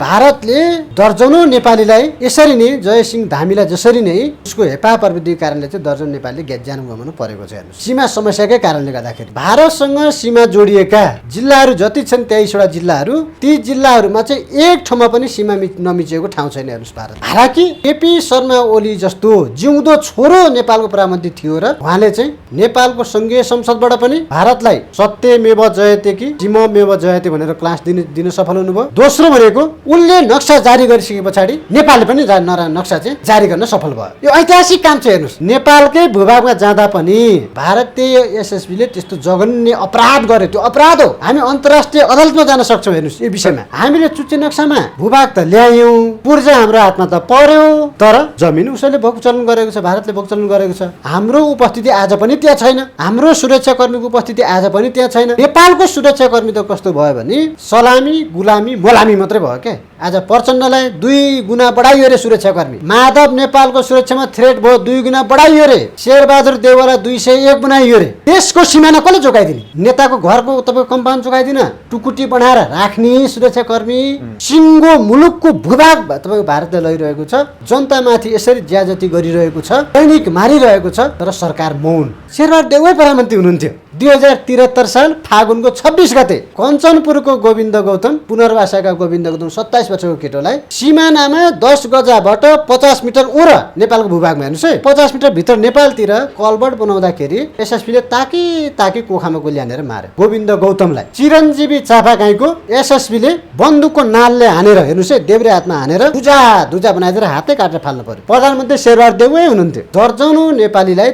भारतले दर्जनौं नेपालीलाई यसरी नै जयसिंह धामीलाई जसरी नै उसको हेपा प्रविधिको कारणले चाहिँ दर्जन नेपालीले ज्यान गुमाउनु परेको छ। हेर्नुस्, सीमा समस्याकै कारणले गर्दाखेरि भारतसँग सीमा जोडिएका जिल्लाहरू जति छन् 23वटा जिल्लाहरू, ती जिल्लाहरूमा चाहिँ एक ठाउँमा पनि सीमा नमिचेको ठाउँ छैन। हेर्नुस्, भारत हालाकि केपी शर्मा ओली जस्तो जिउँदो छोरो नेपालको प्रधानमन्त्री थियो र उहाँले चाहिँ नेपालको संघीय संसदबाट पनि भारतलाई सत्यमेव जयते कि जिममेव जयते भनेर क्लास दिन सफल हुनुभयो। दोस्रो भनेको उनले नक्सा जारी गरिसके पछाडि नेपालले पनि नक्सा चाहिँ जारी गर्न सफल भयो। यो ऐतिहासिक काम छ। हेर्नुस्, नेपालकै भूभागमा जाँदा पनि भारतीय एसएसबीले त्यस्तो जघन्य अपराध गर्यो। त्यो अपराध हो, हामी अन्तर्राष्ट्रिय अदालतमा जान सक्छौँ। हेर्नुस्, यो विषयमा हामीले चुच्चे नक्सामा भूभाग त ल्यायौँ, पूर्जा हाम्रो हातमा त पर्यो, तर जमिन उसैले भोगचलन गरेको छ, भारतले भोगचलन गरेको छ। हाम्रो उपस्थिति आज पनि त्यहाँ छैन, हाम्रो सुरक्षाकर्मीको उपस्थिति आज पनि त्यहाँ छैन। नेपालको सुरक्षाकर्मी त कस्तो भयो भने सलामी गुलामी मोलामी मात्रै भयो क्या। आज प्रचण्डलाई 2 गुणा बढाइयो रे सुरक्षाकर्मी, माधव नेपालको सुरक्षामा थ्रेट भयो 2 गुणा बढाइयो रे, शेरबहादुर देउवालाई 201 बनाइयो रे। देशको सिमाना कसले जोगाइदिने? नेताको घरको तपाईँको कम्पाउन्ड जोगाइदिन, टुकुटी बनाएर राख्ने सुरक्षाकर्मी। सिङ्गो मुलुकको भूभाग तपाईँको भारतले लैरहेको छ, जनतामाथि यसरी ज्याजती गरिरहेको छ, सैनिक मारिरहेको छ, तर सरकार मौन। शेरबहादुर देउवा प्रधानमन्त्री हुनुहुन्थ्यो। 2073 साल फागुनको 26 गते कञ्चनपुरको गोविन्द गौतम, पुनर्वासाका गोविन्द गौतम 27 वर्षको केटोलाई सिमानामा 10 गजाबाट 50 मिटर उर नेपालको भूभागमा, हेर्नुहोस् है, 50 मिटर भित्र नेपालतिर कलबट बनाउँदाखेरि एसएसबीले ताकी कोखामा गोली हानेर मारे गोविन्द गौतमलाई। चिरञ्जीवी चापागाईको एसएसबीले बन्दुकको नालले हानेर, हेर्नुहोस् है, देब्रे हातमा हानेर दुजा बनाइदिएर हातै काटेर फाल्नु पर्यो। प्रधानमन्त्री शेरबहादुर देउवै हुनुहुन्थ्यो। दर्जनौं नेपालीलाई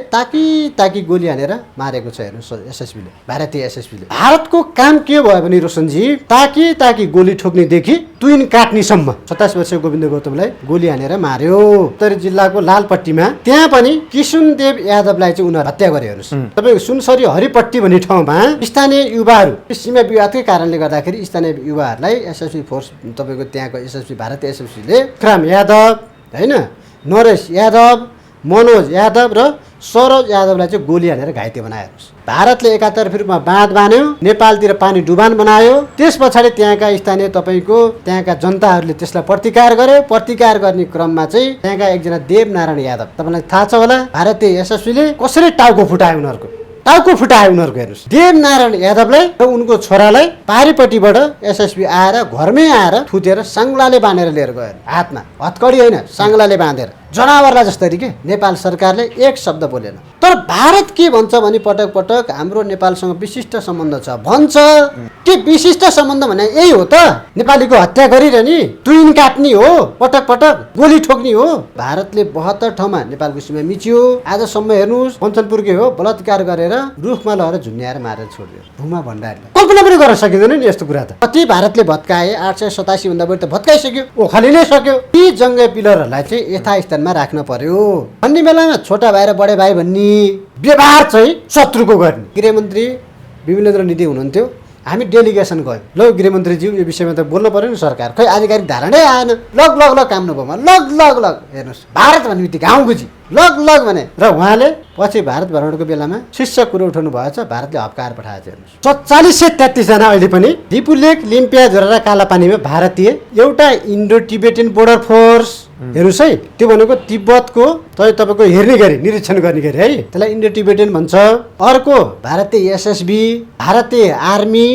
ताकी गोली हानेर मारेको छ। हेर्नुहोस्, एसएसबीले, भारतीय एसएसबीले। भारतको काम के भयो भने रोशनजी, ताकी गोली ठोक्नेदेखि तुइन काट्नेसम्म 27 वर्षीय गोविन्द गौतमलाई गोली हानेर मार्यो। उत्तरी जिल्लाको लालपट्टीमा त्यहाँ पनि किशुनदेव यादवलाई चाहिँ उनीहरू हत्या गरे। हेर्नुहोस्, तपाईँको सुनसरी हरिपट्टी भन्ने ठाउँमा स्थानीय युवाहरू सीमा विवादकै कारणले गर्दाखेरि स्थानीय युवाहरूलाई एसएसबी फोर्स, तपाईँको त्यहाँको एसएसबी, भारतीय एसएसबीले विक्रम यादव होइन, नरेश यादव, मनोज यादव र सरोज यादवलाई चाहिँ गोली हानेर घाइते बनायो। भारतले एकातर्फी रूपमा बाँध बान्यो, नेपालतिर पानी डुबान बनायो। त्यस पछाडि त्यहाँका स्थानीय तपाईँको त्यहाँका जनताहरूले त्यसलाई प्रतिकार गरे। प्रतिकार गर्ने क्रममा चाहिँ त्यहाँका एकजना देवनारायण यादव, तपाईँलाई थाहा छ होला, भारतीय एसएसबीले कसरी टाउको फुटायो उनीहरूको। हेर्नुहोस्, देवनारायण यादवलाई र उनको छोरालाई पारिपट्टिबाट एसएसबी आएर घरमै आएर थुतेर साङ्लाले बाँधेर लिएर गयो। हातमा हतकडी होइन, साङ्लाले बाँधेर, जनावरलाई जस्तरी के। नेपाल सरकारले एक शब्द बोलेन। तर भारत के भन्छ भने पटक पटक हाम्रो नेपालसँग विशिष्ट सम्बन्ध छ भन्छ। के विशिष्ट सम्बन्ध भने यही हो त? नेपालीको हत्या गरिरहने, तुइन काट्ने हो, पटक पटक गोली ठोक्ने हो। भारतले 72 ठाउँमा नेपालको सीमा मिच्यो। आजसम्म हेर्नुहोस्, कञ्चनपुरकै हो, बलात्कार गरेर रुखमा लगेर झुन्याएर मारेर छोड्यो भूमा भण्डारीले। कल्पना पनि गर्न सकिँदैन नि यस्तो कुरा त। कति भारतले भत्काए, 887 भन्दा बढी त भत्काइसक्यो, ओखाली नै सक्यो। ती जङ्गे पिलरहरूलाई चाहिँ यथास्थानमा राख्न पर्यो भन्ने बेलामा छोटा भाइ र बडे भाइ भन्ने व्यवहार चाहिँ शत्रुको गर्ने। गृहमन्त्री विमलेन्द्र निधि हुनुहुन्थ्यो, हामी डेलिगेसन गयौँ। ल गृहमन्त्रीज्यू, यो विषयमा त बोल्नु पर्यो नि सरकार, खै आधिकारिक धारणै आएन। लग काम नभएमा लग हेर्नुहोस्, भारत भन्ने बित्तिकै गाउँ गुजी लग भने। र उहाँले पछि भारत भ्रमणको बेलामा शीर्ष कुरो उठाउनु भएछ, भारतले हप्काएर पठाएछ। हेर्नुहोस्, 4433 जना अहिले पनि दिपुलेक, लिम्पिया, झोरा, कालापानीमा भारतीय एउटा इन्डो टिबेटन बोर्डर फोर्स। हेर्नुहोस् है, त्यो भनेको तिब्बतको तपाईँको हेर्ने गरी, निरीक्षण गर्ने गरी है, त्यसलाई इन्डो टिबेटन भन्छ। अर्को भारतीय एसएसबी, भारतीय आर्मी,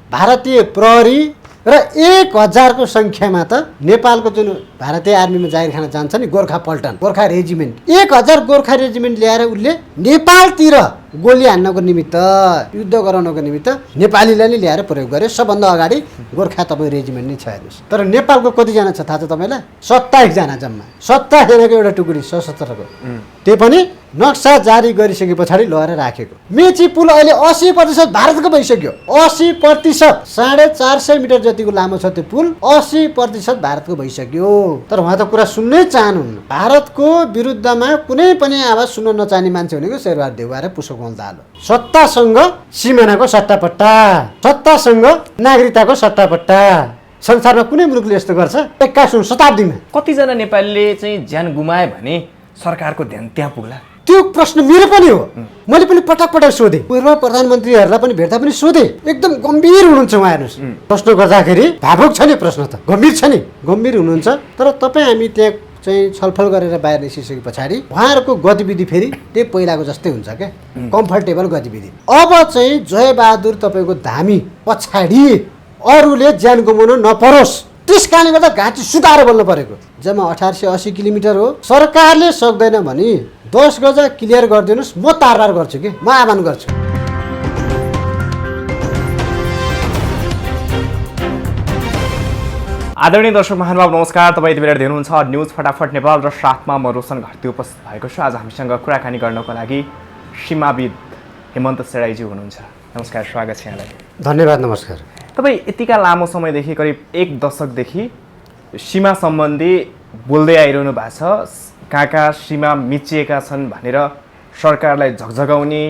भारतीय प्रहरी र 1000 को संख्यामा त नेपालको जुन भारतीय आर्मीमा जागिर खान जान्छ नि, गोर्खा पल्टन, गोर्खा रेजिमेन्ट, 1000 गोर्खा रेजिमेन्ट ल्याएर उसले नेपालतिर गोली हान्नको निमित्त, युद्ध गराउनको निमित्त नेपालीलाई नै ल्याएर प्रयोग गर्यो। सबभन्दा अगाडि गोर्खा तपाईँ रेजिमेन्ट नै छ। हेर्नुहोस्, तर नेपालको कतिजना छ थाहा छ तपाईँलाई? 27 जना जम्मा, 27 जनाको एउटा टुकडी सशस्त्रको। त्यो पनि नक्सा जारी गरिसके पछाडि लगेर राखेको। मेची पुल अहिले 80% भारतको भइसक्यो। 80%, 450 मिटर जतिको लामो छ त्यो पुल, 80% भारतको भइसक्यो। तर उहाँ त कुरा सुन्नै चाहनुहुन्न। भारतको विरुद्धमा कुनै पनि आवाज सुन्न नचाहने मान्छे भनेको शेरबहादुर देउवा र पुष्पकमल दाहाल हो। सत्तासँग सिमानाको सट्टापट्टा, सत्तासँग नागरिकताको सट्टापट्टा। संसारमा कुनै मुलुकले यस्तो गर्छ? 21औं शताब्दीमा कतिजना नेपालीले चाहिँ ज्यान गुमाए भने सरकारको ध्यान त्यहाँ पुग्ला? त्यो त्यो प्रश्न मेरो पनि हो। मैले पनि पटक पटक सोधेँ, पूर्व प्रधानमन्त्रीहरूलाई पनि भेट्दा पनि सोधेँ। एकदम गम्भीर हुनुहुन्छ उहाँ, हेर्नुहोस् प्रश्न गर्दाखेरि भावुक छ नि प्रश्न, त गम्भीर छ नि, गम्भीर हुनुहुन्छ। तर तपाईँ हामी त्यहाँ चाहिँ छलफल गरेर बाहिर निस्किसके पछाडि उहाँहरूको गतिविधि फेरि त्यही पहिलाको जस्तै हुन्छ क्या, कम्फर्टेबल गतिविधि। अब चाहिँ जयबहादुर तपाईँको धामी पछाडि अरूले ज्यान गुमाउन नपरोस्, त्यस कारणले गर्दा घाँटी सुताएर बोल्नु परेको। जम्मा 1880 किलोमिटर हो। सरकारले सक्दैन भने 10 गजा क्लियर गरिदिनुहोस्, म तारबार गर्छु कि, म आह्वान गर्छु। आदरणीय दर्शक महानुभाव नमस्कार। तपाईँ यति बेला हेर्दै हुनुहुन्छ न्युज फटाफट नेपाल र साथमा म रोशन घरती उपस्थित भएको छु। आज हामीसँग कुराकानी गर्नको लागि सीमाविद हेमन्त सेडाईजी हुनुहुन्छ। नमस्कार, स्वागत छ यहाँलाई। धन्यवाद, नमस्कार। तपाईँ यतिका लामो समयदेखि करिब 1 दशकदेखि सीमा सम्बन्धी बोल्दै आइरहनु भएको छ। कहाँ कहाँ सीमा मिचिएका छन् भनेर सरकारलाई झकझगाउने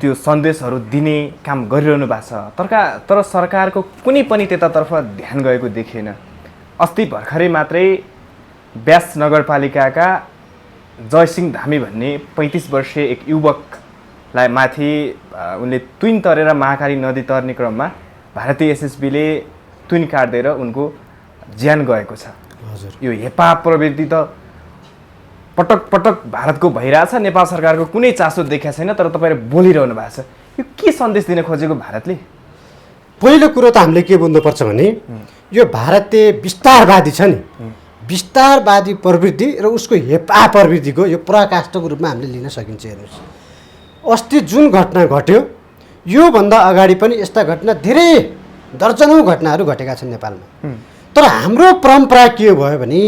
त्यो सन्देशहरू दिने काम गरिरहनु भएको छ। तर सरकारको कुनै पनि त्यतातर्फ ध्यान गएको देखिएन। अस्ति भर्खरै मात्रै व्यास नगरपालिकाका जयसिंह धामी भन्ने 35 वर्षीय एक युवकलाई माथि उनले तुइन तरेर महाकाली नदी तर्ने क्रममा भारतीय एसएसबीले तुइन काट्दै उनको ज्यान गएको छ। हजुर, यो हेपा प्रवृत्ति त पटक पटक भारतको भइरहेछ। नेपाल सरकारको कुनै चासो देखाएको छैन, तर तपाईँले बोलिरहनु भएको छ। यो के सन्देश दिन खोजेको भारतले? पहिलो कुरो त हामीले के बुझ्नुपर्छ भने यो भारतीय विस्तारवादी छ नि, विस्तारवादी प्रवृत्ति र उसको हेपा प्रवृत्तिको यो पराकाष्ठको रूपमा हामीले लिन सकिन्छ। हेर्नुहोस्, अस्ति जुन घटना घट्यो योभन्दा अगाडि पनि यस्ता घटना धेरै दर्जनौँ घटनाहरू घटेका छन् नेपालमा। तर हाम्रो परम्परा के भयो भने,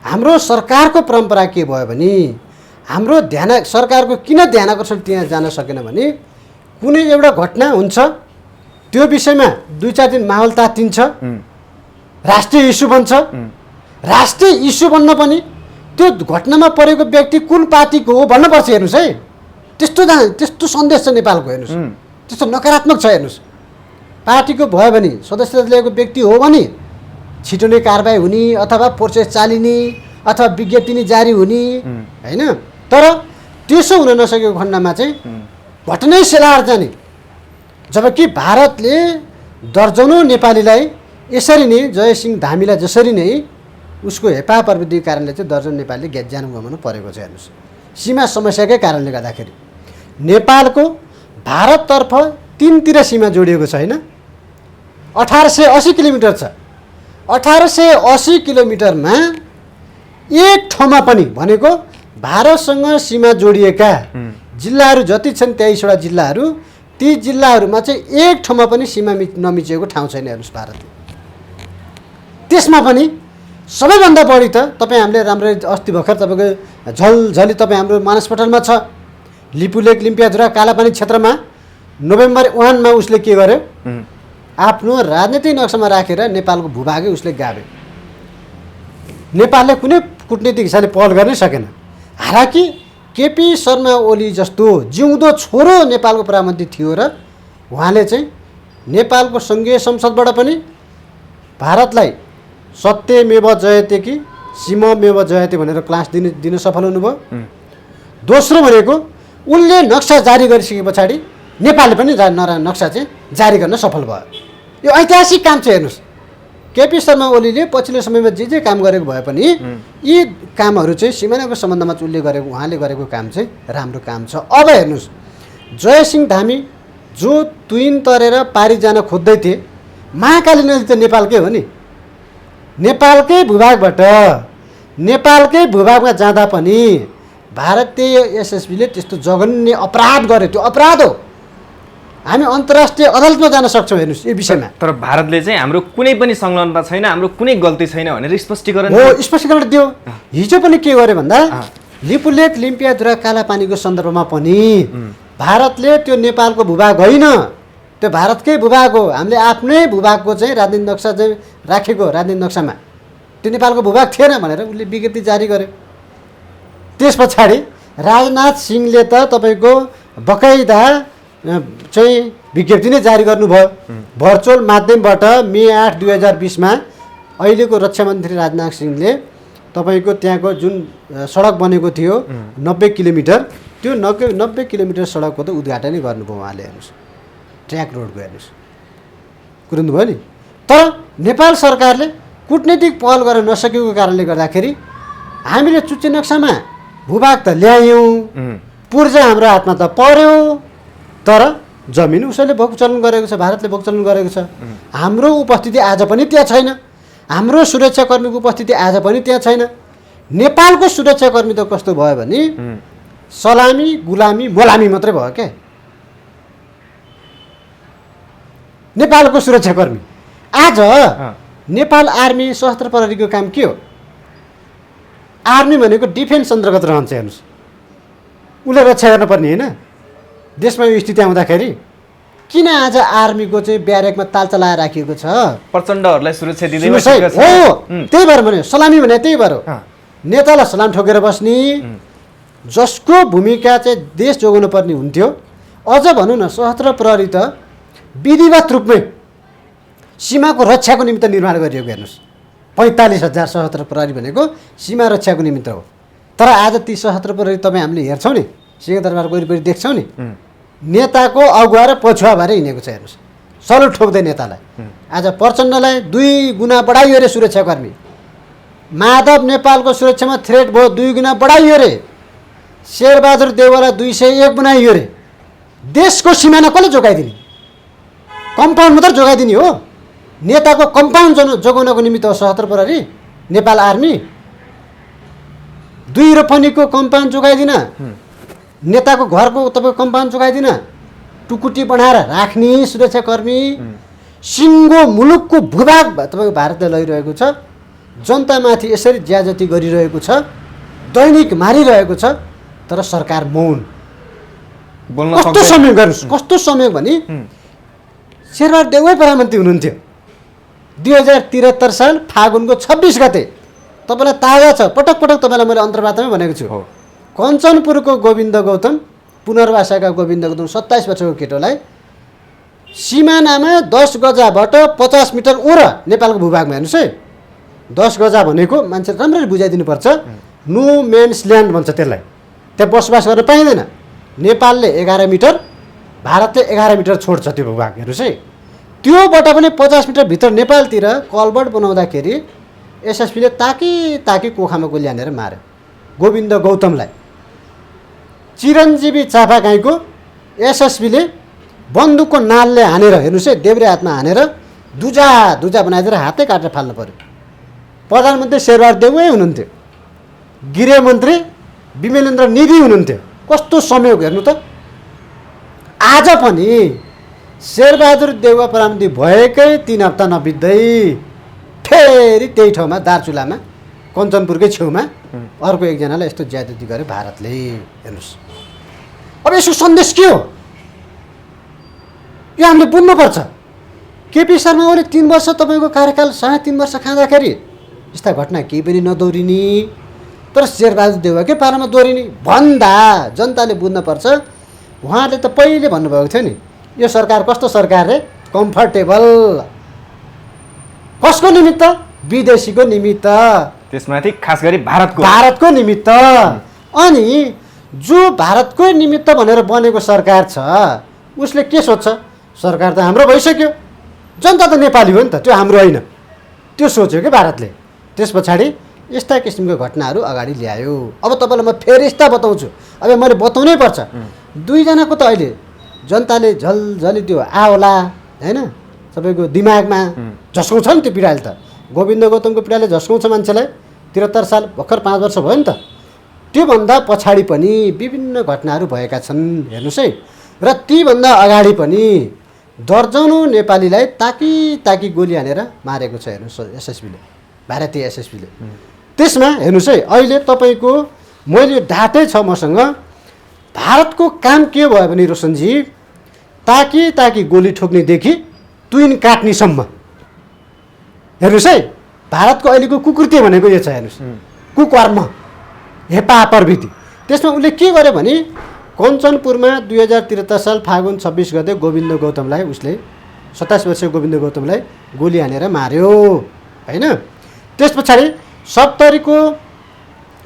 हाम्रो सरकारको परम्परा के भयो भने, हाम्रो सरकारको किन ध्यान आकर्षण त्यहाँ जान सकेन भने, कुनै एउटा घटना हुन्छ त्यो विषयमा 2-4 दिन माहौल तातिन्छ, राष्ट्रिय इस्यु बन्छ। राष्ट्रिय इस्यु बन्न पनि त्यो घटनामा परेको व्यक्ति कुन पार्टीको हो भन्नुपर्छ। हेर्नुहोस् है, त्यस्तो सन्देश छ नेपालको। हेर्नुहोस्, त्यस्तो नकारात्मक छ। हेर्नुहोस्, पार्टीको भयो भने सदस्यता लिएको व्यक्ति हो भने छिटो नै कारबाही हुने अथवा प्रोसेस चालिने अथवा विज्ञप्ति नै जारी हुने होइन। तर त्यसो हुन नसकेको खण्डमा चाहिँ घटनै सेलाएर जाने। जबकि भारतले दर्जनौँ नेपालीलाई यसरी नै जयसिंह धामीलाई जसरी नै उसको हेपा प्रवृत्तिको कारणले चाहिँ दर्जन नेपालीले ज्यान गुमाउनु परेको छ। हेर्नुहोस्, सीमा समस्याकै कारणले गर्दाखेरि नेपालको भारततर्फ 3तिर सीमा जोडिएको छ होइन। 1880 किलोमिटर छ। 1880 किलोमिटरमा एक ठाउँमा पनि भनेको भारतसँग सीमा जोडिएका जिल्लाहरू जति छन् 23वटा जिल्लाहरू, ती जिल्लाहरूमा चाहिँ एक ठाउँमा पनि सीमा नमिचिएको ठाउँ छैन। हेर्नुहोस्, भारतले त्यसमा पनि सबैभन्दा बढी त तपाईँ हामीले राम्ररी अस्ति भर्खर तपाईँको झलझली तपाईँ हाम्रो मानसपटलमा छ, लिपुलेक लिम्पियाधुरा कालापानी क्षेत्रमा नोभेम्बर 1 मा उसले के गर्यो, आफ्नो राजनीतिक नक्सामा राखेर नेपालको भूभागै उसले गाभ्यो। नेपालले कुनै कूटनीतिक हिसाबले पहल गर्नै सकेन। हालाकि केपी शर्मा ओली जस्तो जिउँदो छोरो नेपालको प्रधानमन्त्री थियो र उहाँले चाहिँ नेपालको सङ्घीय संसदबाट पनि भारतलाई सत्यमेव जयते कि सीममेव जयते भनेर क्लास दिन सफल हुनुभयो। दोस्रो भनेको उनले नक्सा जारी गरिसके पछाडि नेपालले पनि नक्सा चाहिँ जारी गर्न सफल भयो। यो ऐतिहासिक काम छ। हेर्नुहोस्, केपी शर्मा ओलीले पछिल्लो समयमा जे काम गरेको भए पनि यी कामहरू चाहिँ सिमानाको सम्बन्धमा उहाँले गरेको काम चाहिँ राम्रो काम छ। अब हेर्नुहोस्, जयसिंह धामी जो तुइन तरेर पारी जान खोज्दै थिए, महाकाली नदी त नेपालकै हो नि। नेपालकै भूभागमा जाँदा पनि भारतीय एसएसबीले त्यस्तो जघन्य अपराध गर्यो। त्यो अपराध हो, हामी अन्तर्राष्ट्रिय अदालतमा जान सक्छौँ। हेर्नुहोस्, यो विषयमा तर भारतले चाहिँ हाम्रो कुनै पनि संलग्नता छैन, हाम्रो कुनै गल्ती छैन भनेर स्पष्टीकरण दियो। हिजो पनि के गर्यो भन्दा लिपुलेक लिम्पियाधुरा कालापानीको सन्दर्भमा पनि भारतले त्यो नेपालको भूभाग होइन, त्यो भारतकै भूभाग हो, हामीले आफ्नै भूभागको चाहिँ राजनीतिक नक्सा चाहिँ राखेको, राजनीतिक नक्सामा त्यो नेपालको भूभाग थिएन भनेर उसले विज्ञप्ति जारी गर्यो। त्यस पछाडि राजनाथ सिंहले त तपाईँको बकाइदा चाहिँ विज्ञप्ति नै जारी गर्नुभयो भर्चुअल माध्यमबाट। मे 8, 2020 मा अहिलेको रक्षा मन्त्री राजनाथ सिंहले तपाईँको त्यहाँको जुन सडक बनेको थियो 90 किलोमिटर, त्यो 90 किलोमिटर सडकको त उद्घाटनै गर्नुभयो उहाँले। हेर्नुहोस् ट्र्याक रोडको, हेर्नुहोस् कुरुन्नुभयो नि। तर नेपाल सरकारले कुटनीतिक पहल गर्न नसकेको कारणले गर्दाखेरि हामीले चुच्चे नक्सामा भूभाग त ल्यायौँ, पूर्जा हाम्रो हातमा त पर्यो, तर जमिन उसैले भोगचलन गरेको छ, भारतले भोगचलन गरेको छ। हाम्रो उपस्थिति आज पनि त्यहाँ छैन, हाम्रो सुरक्षाकर्मीको उपस्थिति आज पनि त्यहाँ छैन। नेपालको सुरक्षाकर्मी त कस्तो भयो भने सलामी गुलामी मोलामी मात्रै भयो क्या। नेपालको सुरक्षाकर्मी आज नेपाल आर्मी सशस्त्र प्रहरीको काम के हो? आर्मी भनेको डिफेन्स अन्तर्गत रहन्छ। हेर्नुहोस् उसले रक्षा गर्नुपर्ने होइन? देशमा यो स्थिति आउँदाखेरि किन आज आर्मीको चाहिँ ब्यारेकमा ताल चलाएर राखिएको छ? प्रचण्डहरूलाई सुरक्षा दिँदै हो, त्यही भएर भने सलामी भने त्यही भएर हो। नेतालाई सलाम ठोकेर बस्ने, जसको भूमिका चाहिँ देश जोगाउनु पर्ने हुन्थ्यो। अझ भनौँ न, सशस्त्र प्रहरी त विधिवत रूपमै सीमाको रक्षाको निमित्त निर्माण गरिएको। हेर्नुहोस् 45,000 सशस्त्र प्रहरी भनेको सीमा रक्षाको निमित्त हो। तर आज ती सशस्त्र प्रहरी तपाईँ हामीले हेर्छौँ नि, सिंहदरबार वरिपरि देख्छौँ नि, नेताको अगुवा र पछुवा भएर हिँडेको छ। हेर्नुहोस् सलुट ठोक्दै नेतालाई। आज प्रचण्डलाई 2 गुणा बढाइयो रे सुरक्षाकर्मी। माधव नेपालको सुरक्षामा थ्रेट भयो, 2 गुणा बढाइयो रे। शेरबहादुर देउवालाई 201 बनाइयो रे। देशको सिमाना कसले जोगाइदिने? कम्पाउन्ड मात्र जोगाइदिने हो। नेताको कम्पाउन्ड जोगाउनको निमित्त हो सशस्त्र प्रहरी, नेपाल आर्मी। 2 रोपनीको कम्पाउन्ड जोगाइदिन, नेताको घरको तपाईँको कम्पाउन्ड जोगाइदिन, टुकुटी बनाएर राख्ने सुरक्षाकर्मी। सिङ्गो मुलुकको भूभाग तपाईँको भारतले लैरहेको छ, जनतामाथि यसरी ज्याजती गरिरहेको छ, दैनिक मारिरहेको छ, तर सरकार मौन। कस्तो समय गर्नुहोस्, कस्तो समय भने शेरबहादुर देउवा प्रधानमन्त्री हुनुहुन्थ्यो 2073 साल फागुनको 26 गते। तपाईँलाई ताजा छ, पटक पटक तपाईँलाई मैले अन्तर्वार्तामै भनेको छु। कञ्चनपुरको गोविन्द गौतम, पुनर्वासाका गोविन्द गौतम 27 वर्षको केटोलाई सिमानामा 10 गजाबाट 50 मिटर ओर नेपालको भूभागमा, हेर्नुहोस् है, 10 गजा भनेको मान्छे राम्ररी बुझाइदिनुपर्छ। नो मेन्स ल्यान्ड भन्छ त्यसलाई। त्यहाँ बसोबास गर्न पाइँदैन। नेपालले 11 मिटर, भारतले 11 मिटर छोड्छ त्यो भूभाग। हेर्नुहोस् है, त्योबाट पनि 50 मिटर भित्र नेपालतिर कलबट बनाउँदाखेरि एसएसपीले ताकी कोखामा गोली हानेर मार्यो गोविन्द गौतमलाई। चिरञ्जीवी चापागाईको एसएसपीले बन्दुकको नालले हानेर, हेर्नुहोस् है, देब्रे हातमा हानेर दुजा बनाइदिएर हातै काटेर फाल्नु पर्यो। प्रधानमन्त्री शेरबहादुर देउवै हुनुहुन्थ्यो, गृहमन्त्री विमलेन्द्र निधि हुनुहुन्थ्यो। कस्तो संयोग हेर्नु त। आज पनि शेरबहादुर देउवा प्रधानमन्त्री भएकै 3 हप्ता नबित्दै फेरि त्यही ठाउँमा दार्चुलामा कञ्चनपुरकै छेउमा अर्को एकजनालाई यस्तो ज्यादती गर्यो भारतले। हेर्नुहोस् अब यसको सन्देश के हो यो हामीले बुझ्नुपर्छ। केपी शर्मा ओली 3 वर्ष तपाईँको कार्यकाल 3.5 वर्ष खाँदाखेरि यस्ता घटना केही पनि नदोहोरिने, तर शेरबहादुर देउवाकै पालामा दोहोरिने भन्दा जनताले बुझ्नुपर्छ। उहाँले त पहिले भन्नुभएको थियो नि, यो सरकार कस्तो सरकार रे, कम्फर्टेबल। कसको निमित्त? विदेशीको निमित्त, त्यसमाथि खास गरी भारतको निमित्त। अनि जो भारतकै निमित्त भनेर बनेको सरकार छ उसले के सोच्छ? सरकार त हाम्रो भइसक्यो, जनता त नेपाली हो नि त, त्यो हाम्रो होइन, त्यो सोच्यो कि भारतले। त्यस पछाडि यस्ता किसिमको घटनाहरू अगाडि ल्यायो। अब तपाईँलाई म फेरि यस्ता बताउँछु, अब मैले बताउनै पर्छ। 2 जनाको त अहिले जनताले झलझली त्यो आउला हैन सबैको दिमागमा झस्काउँछ नि त्यो पीडाले त। गोविन्द गौतमको पीडाले झस्काउँछ मान्छेलाई। 73 साल भर्खर 5 वर्ष भयो नि त। त्योभन्दा पछाडि पनि विभिन्न घटनाहरू भएका छन्। हेर्नुहोस् है, र तीभन्दा अगाडि पनि दर्जनौँ नेपालीलाई ताकी गोली हानेर मारेको छ। हेर्नुहोस् एसएसपीले, भारतीय एसएसपीले। त्यसमा हेर्नुहोस् है, अहिले तपाईँको मैले डाटै छ मसँग। भारतको काम के भयो भने रोशनजी, ताकी गोली ठोक्नेदेखि तुइन काट्नेसम्म। हेर्नुहोस् है, भारतको अहिलेको कुकृत्य भनेको यो छ। हेर्नुहोस्, कुकर्म, हेपा प्रवृत्ति। त्यसमा उसले के गर्यो भने कञ्चनपुरमा 2073 साल फागुन 26 गते गोविन्द गौतमलाई, उसले 27 वर्षीय गोविन्द गौतमलाई गोली हानेर मार्यो हैन। त्यस पछाडि 70 को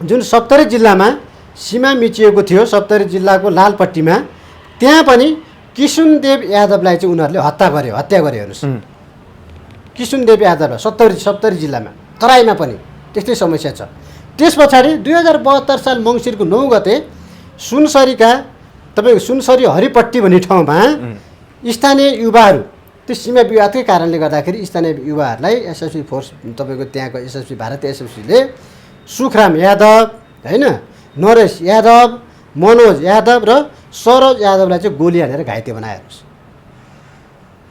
जुन 70 जिल्लामा सीमा मिचिएको थियो, 70 जिल्लाको लालपट्टीमा, त्यहाँ पनि किशुनदेव यादवलाई चाहिँ उनीहरूले हत्या गर्यो हेर्नुहोस्। किशुनदेव यादवलाई 70 जिल्लामा, तराईमा पनि त्यस्तै समस्या छ। त्यस पछाडि 2072 साल मङ्सिरको 9 गते सुनसरीका तपाईँको सुनसरी हरिपट्टी भन्ने ठाउँमा स्थानीय युवाहरू त्यो सीमा विवादकै कारणले गर्दाखेरि स्थानीय युवाहरूलाई एसएसबी फोर्स तपाईँको त्यहाँको एसएसबी भारतीय एसएसबीले सुखराम यादव होइन, नरेश यादव, मनोज यादव र सरोज यादवलाई चाहिँ गोली हानेर घाइते बनाएछ।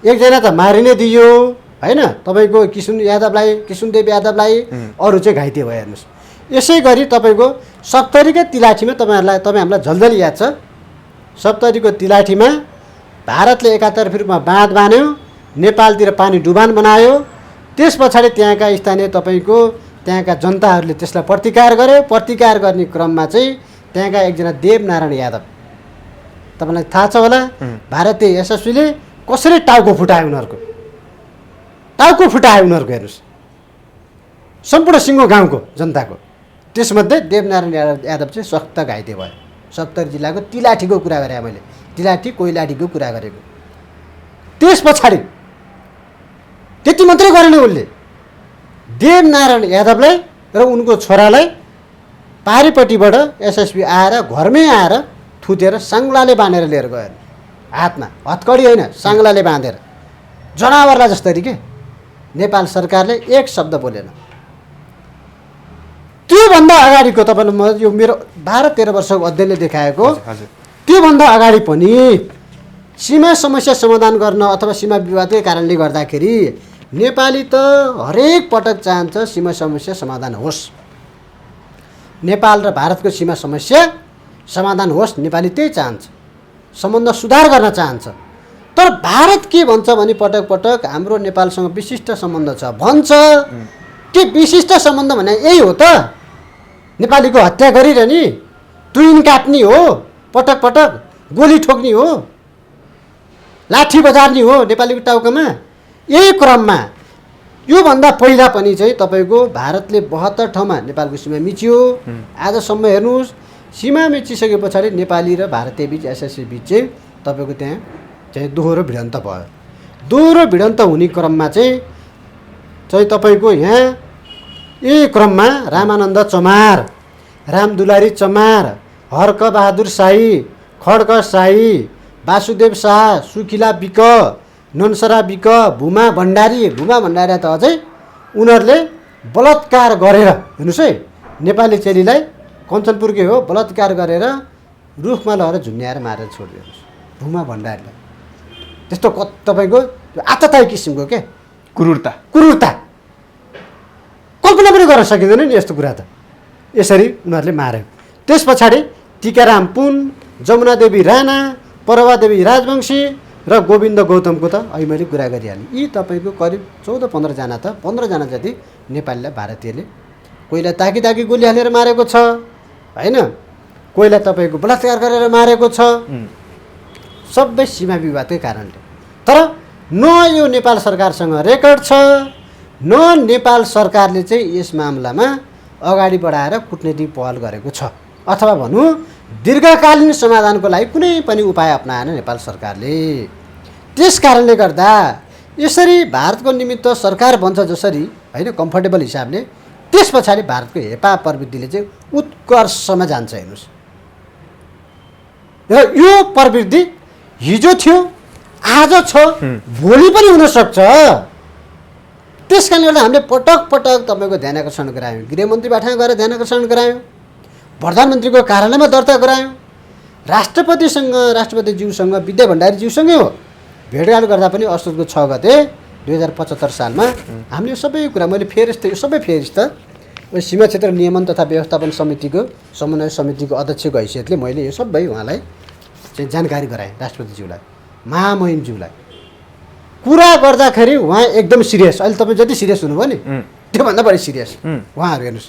एकजना त मारि नै दियो होइन, तपाईँको किशुनदेव यादवलाई, अरू चाहिँ घाइते भयो हेर्नुहोस्। यसै गरी तपाईँको 70 तिलाठीमा हामीलाई झल्झली याद छ। 70 तिलाठीमा भारतले एकातर्फी रूपमा बाँध बान्यो, नेपालतिर पानी डुबान बनायो। त्यस पछाडि त्यहाँका स्थानीय तपाईँको त्यहाँका जनताहरूले त्यसलाई प्रतिकार गरे। प्रतिकार गर्ने क्रममा चाहिँ त्यहाँका एकजना देवनारायण यादव, तपाईँलाई थाहा छ होला, भारतीय एसएसबीले कसरी टाउको फुटायो उनीहरूको हेर्नुहोस्, सम्पूर्ण सिङ्गो गाउँको जनताको। त्यसमध्ये देवनारायण यादव चाहिँ सख्त घाइते भयो। 70 जिल्लाको तिलाठीको कुरा गरेँ मैले, तिलाठी कोइलाठीको कुरा गरेको। त्यस पछाडि त्यति मात्रै गरेन, उसले देवनारायण यादवलाई र उनको छोरालाई पारिपट्टिबाट एसएसबी आएर घरमै आएर थुतेर साङ्लाले बाँधेर लिएर गयो। हातमा हतकडी होइन, साङ्लाले बाँधेर, जनावरलाई जस्तरी के। नेपाल सरकारले एक शब्द बोलेन। त्योभन्दा अगाडिको तपाईँले म यो मेरो 12-13 वर्षको अध्ययनले देखाएको, त्योभन्दा अगाडि पनि सीमा समस्या समाधान गर्न अथवा सीमा विवादकै कारणले गर्दाखेरि नेपाली त हरेक पटक चाहन्छ सीमा समस्या समाधान होस्, नेपाल र भारतको सीमा समस्या समाधान होस्, नेपाली त्यही चाहन्छ, सम्बन्ध सुधार गर्न चाहन्छ। तर भारत के भन्छ भने पटक पटक हाम्रो नेपालसँग विशिष्ट सम्बन्ध छ भन्छ। के विशिष्ट सम्बन्ध भने यही हो त? नेपालीको हत्या गरिरहने, तुइन काट्ने हो, पटक पटक गोली ठोक्ने हो, लाठी बजार्ने हो नेपालीको टाउकोमा। यही क्रममा योभन्दा पहिला पनि चाहिँ तपाईँको भारतले 72 ठाउँमा नेपालको सीमा मिच्यो। आजसम्म हेर्नुहोस्, सीमा मिचिसके पछाडि नेपाली र भारतीय बिच एसएसबी बिच चाहिँ तपाईँको त्यहाँ चाहिँ दोहोरो भिडन्त भयो। दोहोरो भिडन्त हुने क्रममा चाहिँ तपाईँको यहाँ यही क्रममा रामानन्द चमार, रामदुलारी चमार, हर्कबहादुर शाही, खड्क शाही, वासुदेव शाह, सुखिला विक, नन्सरा विक, भूमा भण्डारी त अझै उनीहरूले बलात्कार गरेर, हेर्नुहोस् है, नेपाली चेलीलाई कञ्चनपुरकै हो, बलात्कार गरेर रुखमा लगेर झुन्ड्याएर मारेर छोडिदियो। भूमा भण्डारीलाई त्यस्तो तपाईँको आतताई किसिमको के क्रूरता कल्पना पनि गर्न सकिँदैन नि यस्तो कुरा त। यसरी उनीहरूले मार्यो। त्यस पछाडि टिकाराम पुन, जमुनादेवी राणा, प्रभादेवी राजवंशी र गोविन्द गौतमको त अहिले मैले कुरा गरिहालेँ। यी तपाईँको करिब 14-15 जना त 15 जना जति नेपालीलाई भारतीयले कोहीलाई ताकी गोली हालेर मारेको छ होइन, कोहीलाई तपाईँको बलात्कार गरेर मारेको छ, सबै सीमा विवादकै कारणले। तर न यो नेपाल सरकारसँग रेकर्ड छ, न नेपाल सरकारले चाहिँ यस मामलामा अगाडि बढाएर कुटनीतिक पहल गरेको छ, अथवा भनौँ दीर्घकालीन समाधानको लागि कुनै पनि उपाय अपनाएन नेपाल सरकारले। त्यस कारणले गर्दा यसरी भारतको निमित्त सरकार बन्छ जसरी होइन कम्फर्टेबल हिसाबले, त्यस पछाडि भारतको हेपा प्रवृत्तिले चाहिँ उत्कर्षमा जान्छ। हेर्नुहोस्, र यो प्रवृत्ति हिजो थियो, आज छ, भोलि पनि हुनसक्छ। त्यस कारणले गर्दा हामीले पटक पटक तपाईँको ध्यान आकर्षण गरायौँ, गृहमन्त्रीबाट गएर ध्यान आकर्षण गरायौँ, प्रधानमन्त्रीको कार्यालयमा दर्ता गरायौँ, राष्ट्रपतिज्यूसँग, विद्या भण्डारीज्यूसँगै हो भेटघाट गर्दा पनि असोजको 6 गते 2075 सालमा हामीले सबै कुरा, मैले यो सबै फेरिस्त सीमा क्षेत्र नियमन तथा व्यवस्थापन समितिको समन्वय समितिको अध्यक्षको हैसियतले मैले यो सबै उहाँलाई चाहिँ जानकारी गराएँ, राष्ट्रपतिज्यूलाई, महामहिमज्यूलाई। कुरा गर्दाखेरि उहाँ एकदम सिरियस, अहिले तपाईँ जति सिरियस हुनुभयो नि त्योभन्दा बढी सिरियस उहाँहरू। हेर्नुहोस्,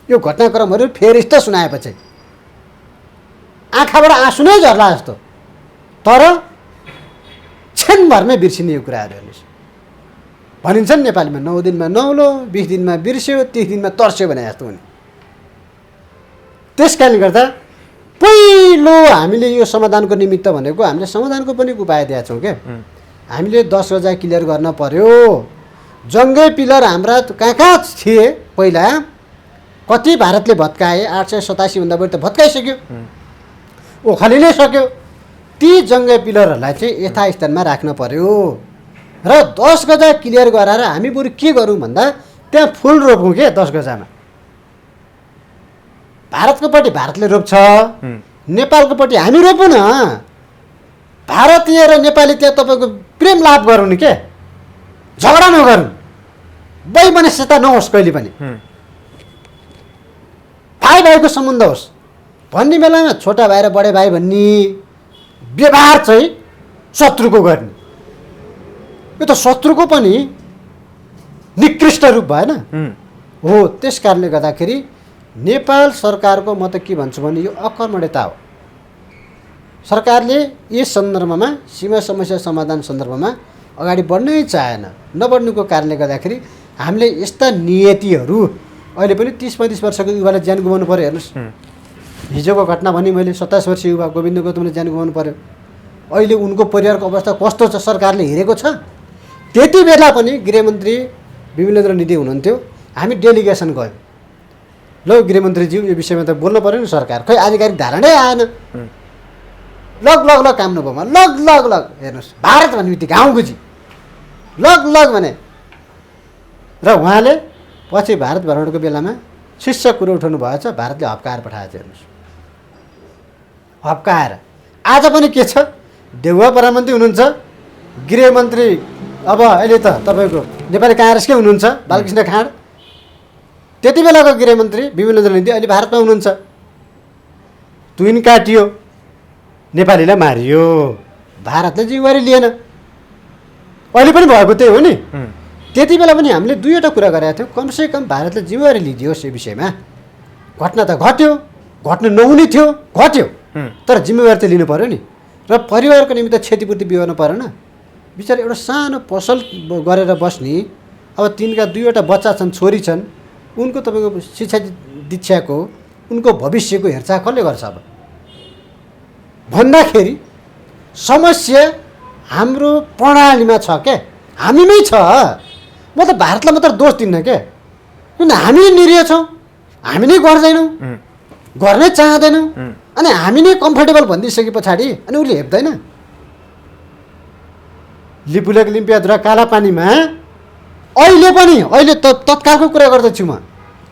यो घटनाक्रमहरू फेरिस्त सुनाएपछि आँखाबाट आँसु नै झर्ला जस्तो, तर क्षणभरमै बिर्सिने यो कुराहरू। हेर्नुहोस्, भनिन्छ नि नेपालीमा 9 दिनमा नौलो, 20 दिनमा बिर्स्यो, 30 दिनमा तर्स्यो भने जस्तो हुने। त्यस कारणले गर्दा पहिलो हामीले यो समाधानको निमित्त भनेको हामीले समाधानको पनि उपाय दिएका छौँ क्या। हामीले 10 गजा क्लियर गर्न पर्यो। जङ्गै पिलर हाम्रा कहाँ कहाँ थिए पहिला, कति भारतले भत्काए, 887 भन्दा बढी त भत्काइसक्यो, ओखली नै सक्यो। ती जङ्गै पिलरहरूलाई चाहिँ यथास्थानमा राख्न पर्यो र 10 गजा क्लियर गराएर हामी बरु के गरौँ भन्दा त्यहाँ फुल रोपौँ के 10 गजामा। भारतको पट्टि भारतले रोप्छ, नेपालको पट्टि हामी रोपौँ न। भारतीय र नेपाली त्यहाँ तपाईँको प्रेम लाभ गरौँ नि के, झगडा नगरौँ, वैमनस्यता नहोस् कहिले पनि, भाइ भाइको सम्बन्ध होस् भन्ने बेलामा छोटा भाइ र बडे भाइ भन्ने व्यवहार चाहिँ शत्रुको गर्ने, यो त शत्रुको पनि निकृष्ट रूप भएन हो। त्यस कारणले गर्दाखेरि नेपाल सरकारको म त के भन्छु भने यो अकर्मण्यता हो। सरकारले यस सन्दर्भमा सीमा समस्या समाधान सन्दर्भमा अगाडि बढ्नै चाहेन। नबढ्नुको कारणले गर्दाखेरि हामीले यस्ता नियतिहरू अहिले पनि 30-35 वर्षको युवाले ज्यान गुमाउनु पऱ्यो। हेर्नुहोस्, हिजोको घटना भने मैले 27 वर्षीय युवा गोविन्द गौतमले ज्यान गुमाउनु पऱ्यो। अहिले उनको परिवारको अवस्था कस्तो छ सरकारले हेरेको छ। त्यति बेला पनि गृहमन्त्री विमलेन्द्र निधि हुनुहुन्थ्यो, हामी डेलिगेसन गयौँ। ल गृहमन्त्रीज्यू यो विषयमा त बोल्नु पऱ्यो नि सरकार, खै आधिकारिक धारणै आएन। लग लग लग काम नभएमा लग लग लग हेर्नुहोस्, भारत भन्ने बित्तिकै गाउँ बुझी लग लग भने र उहाँले पछि भारत भ्रमणको बेलामा शीर्ष कुरो उठाउनु भएछ, भारतले हप्काएर पठाएछ। हेर्नुहोस्, हप्काएर। आज पनि के छ, देउवा प्रधानमन्त्री हुनुहुन्छ, गृहमन्त्री अब अहिले त तपाईँको नेपाली काङ्ग्रेसकै हुनुहुन्छ बालकृष्ण खाँड, त्यति बेलाको गृहमन्त्री विमलेन्द्र निधि अहिले भारतमा हुनुहुन्छ। तुइन काटियो, नेपालीलाई मारियो, भारतले जिम्मेवारी लिएन। अहिले पनि भएको त्यही हो नि। त्यति बेला पनि हामीले दुईवटा कुरा गरेका थियौँ, कमसेकम भारतले जिम्मेवारी लिदियोस् यो विषयमा। घटना त घट्यो, घट्नु नहुने थियो, घट्यो, तर जिम्मेवारी त लिनु पऱ्यो नि। र परिवारको निमित्त क्षतिपूर्ति बिहोर्नु परेन। बिचरा एउटा सानो पसल गरेर बस्ने, अब तिनका दुईवटा बच्चा छन्, छोरी छन्, उनको तपाईँको शिक्षा दीक्षाको, उनको भविष्यको हेरचाह कसले गर्छ अब भन्दाखेरि समस्या हाम्रो प्रणालीमा छ क्या, हामीमै छ। म त भारतलाई मात्र दोष दिन्न क्या, किन हामी नै निरीह छौँ, हामी नै गर्दैनौँ, गर्नै चाहँदैनौँ, अनि हामी नै कम्फर्टेबल भनिदिइसके पछाडि अनि उसले हेप्दैन। लिपुलेक लिम्पियाधुरा कालापानीमा अहिले पनि, अहिले तत्कालको कुरा गर्दैछु म,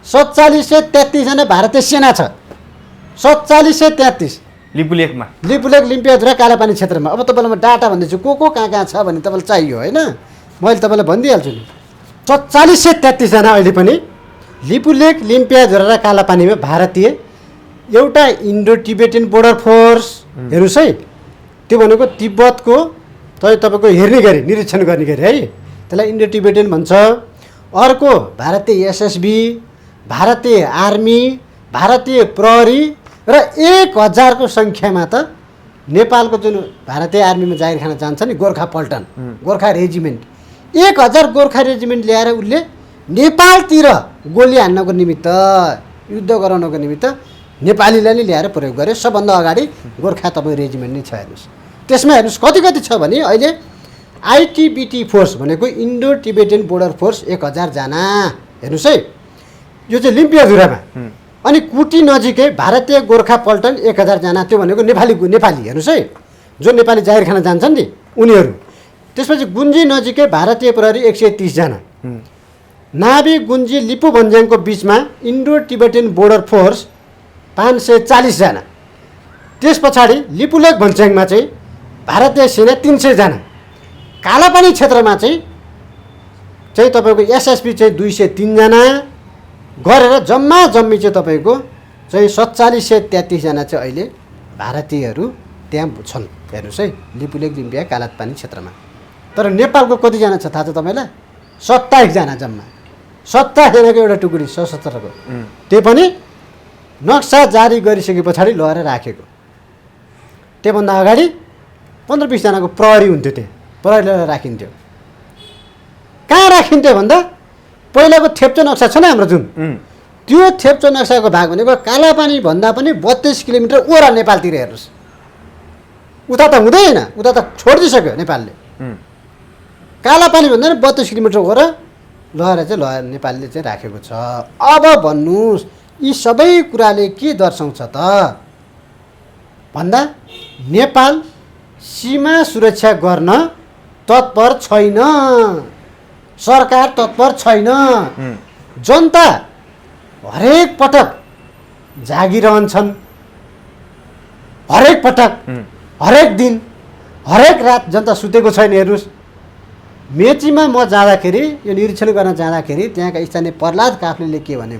4733 जना भारतीय सेना छ, 4733 लिपुलेकमा, लिपुलेक लिम्पियाधुरा कालापानी क्षेत्रमा। अब तपाईँलाई म डाटा भन्दैछु को कहाँ कहाँ छ भन्ने तपाईँलाई चाहियो होइन, मैले तपाईँलाई भनिदिइहाल्छु नि। 4733 जना अहिले पनि लिपुलेक लिम्पियाधुरा र कालापानीमा भारतीय एउटा इन्डो टिबेटियन बोर्डर फोर्स, हेर्नुहोस् है, त्यो भनेको तिब्बतको तपाईँको हेर्ने गरी, निरीक्षण गर्ने गरी है, त्यसलाई इन्डो टिबेटियन भन्छ। अर्को भारतीय एसएसबी, भारतीय आर्मी, भारतीय प्रहरी र 1000 को सङ्ख्यामा त नेपालको जुन भारतीय आर्मीमा जागिर खान जान्छ नि, गोर्खा पल्टन, गोर्खा रेजिमेन्ट, 1000 गोर्खा रेजिमेन्ट ल्याएर उसले नेपालतिर गोली हान्नको निमित्त, युद्ध गराउनको निमित्त नेपालीलाई नै ल्याएर प्रयोग गर्यो। सबभन्दा अगाडि गोर्खा तपाईँ रेजिमेन्ट नै छ। हेर्नुहोस्, त्यसमा हेर्नुहोस् कति कति छ भने अहिले आइटिबिटी फोर्स भनेको इन्डो टिबेटियन बोर्डर फोर्स 1000 जना। हेर्नुहोस् है, यो चाहिँ लिम्पियाधुरामा। अनि कुटी नजिकै भारतीय गोर्खा पल्टन 1000 जना, त्यो भनेको नेपाली हेर्नुहोस् है, जो नेपाली जागिर खान जान्छन् नि उनीहरू। त्यसपछि गुन्जी नजिकै भारतीय प्रहरी 130 जना, नाभी गुन्जी लिपु भन्ज्याङको बिचमा इन्डो टिबेटियन बोर्डर फोर्स 540 जना। त्यस पछाडि लिपुलेक भन्ज्याङमा चाहिँ भारतीय सेना 300 जना। कालापानी क्षेत्रमा चाहिँ तपाईँको एसएसपी चाहिँ 203 जना गरेर जम्मा जम्मी चाहिँ तपाईँको चाहिँ 4733 जना चाहिँ अहिले भारतीयहरू त्यहाँ छन्। हेर्नुहोस् है, लिपुलेक लिम्पिया कालापानी क्षेत्रमा। तर नेपालको कतिजना छ थाहा छ तपाईँलाई? 27 जना जम्मा, 27 जनाको एउटा टुकुडी सशस्त्रको, त्यो पनि नक्सा जारी गरिसके पछाडि लगेर राखेको। त्योभन्दा अगाडि 15-20 जनाको प्रहरी हुन्थ्यो, त्यहाँ प्रहरी लगेर राखिन्थ्यो। कहाँ राखिन्थ्यो भन्दा पहिलाको थेप्चो नक्सा छ नि हाम्रो जुन, त्यो थेप्चो नक्साको भाग भनेको कालापानी भन्दा पनि 32 किलोमिटर ओरा नेपालतिर हेर्नुहोस्। उता त हुँदैन, उता त छोडिदिइसक्यो नेपालले। कालापानी भन्दा पनि 32 किलोमिटर ओरा लहरा चाहिँ नेपालले चाहिँ राखेको छ। अब भन्नुहोस् यी सबै कुराले के दर्शाउँछ त भन्दा नेपाल सीमा सुरक्षा गर्न तत्पर छैन, सरकार तत्पर छैन। जनता हरेक पटक जागिरहन्छन्, हरेक पटक, हरेक दिन, हरेक रात जनता सुतेको छैन। हेर्नुहोस्, मेचीमा म जाँदाखेरि, यो निरीक्षण गर्न जाँदाखेरि त्यहाँका स्थानीय प्रहलाद काफ्लेले के भने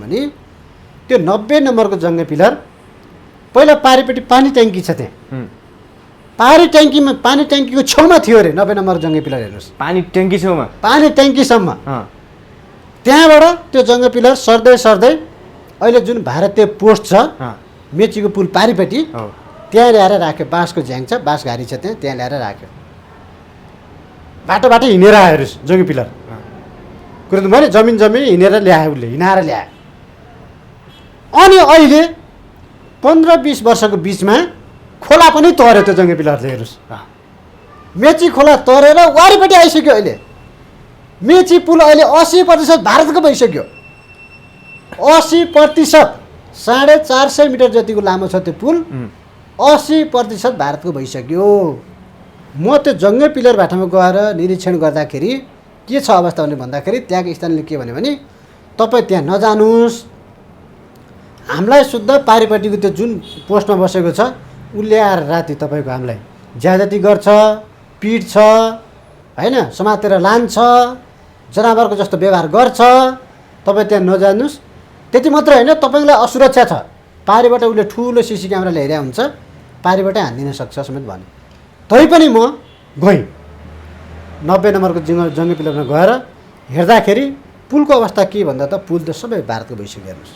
त्यो 90 नम्बरको जङ्गे पिलर पहिला पारिपट्टि पानी ट्याङ्की छ, त्यहाँ पानी ट्याङ्कीको छेउमा थियो अरे 90 नम्बर जङ्गे पिलर। हेर्नुहोस्, पानी ट्याङ्की छेउमा, पानी ट्याङ्कीसम्म। त्यहाँबाट त्यो जङ्गे पिलर सर्दै सर्दै अहिले जुन भारतीय पोस्ट छ मेचीको पुल पारिपट्टि, त्यहाँ ल्याएर राख्यो। बाँसको झ्याङ छ, बाँस घारी छ, त्यहाँ ल्याएर राख्यो। बाटो हिँडेर आयो। हेर्नुहोस्, जङ्गे पिलर कुरो त मैले जमिन हिँडेर ल्यायो, उसले हिँडाएर ल्यायो। अनि अहिले 15-20 वर्षको बिचमा खोला पनि तर्यो त्यो जङ्गे पिलरले। हेर्नुहोस्, मेची खोला तरेर वारिपट्टि आइसक्यो। अहिले मेची पुल अहिले 80% भारतको भइसक्यो। 80%, 450 मिटर जतिको लामो छ त्यो पुल, 80% भारतको भइसक्यो। म त्यो जङ्गे पिलर बाटोमा गएर निरीक्षण गर्दाखेरि के छ अवस्था भने भन्दाखेरि त्यहाँको स्थानीयले के भने तपाईँ त्यहाँ नजानुहोस्, हामीलाई शुद्ध पारिपट्टिको त्यो जुन पोस्टमा बसेको छ उसले आएर राति तपाईँको हामीलाई ज्यादती गर्छ, पिट्छ, होइन, समातेर लान्छ, जनावरको जस्तो व्यवहार गर्छ। तपाईँ त्यहाँ नजानुहोस्। त्यति मात्रै होइन, तपाईँलाई असुरक्षा छ। पारिबाट उसले ठुलो सिसी क्यामेरा ल्याइरहेको हुन्छ, पारिबाटै हानिदिन सक्छ समेत भने। तैपनि म गएँ 90 नम्बरको जङ्गे पिलरमा गएर हेर्दाखेरि पुलको अवस्था के भन्दा त पुल त सबै भारतको भइसक्यो। हेर्नुहोस्,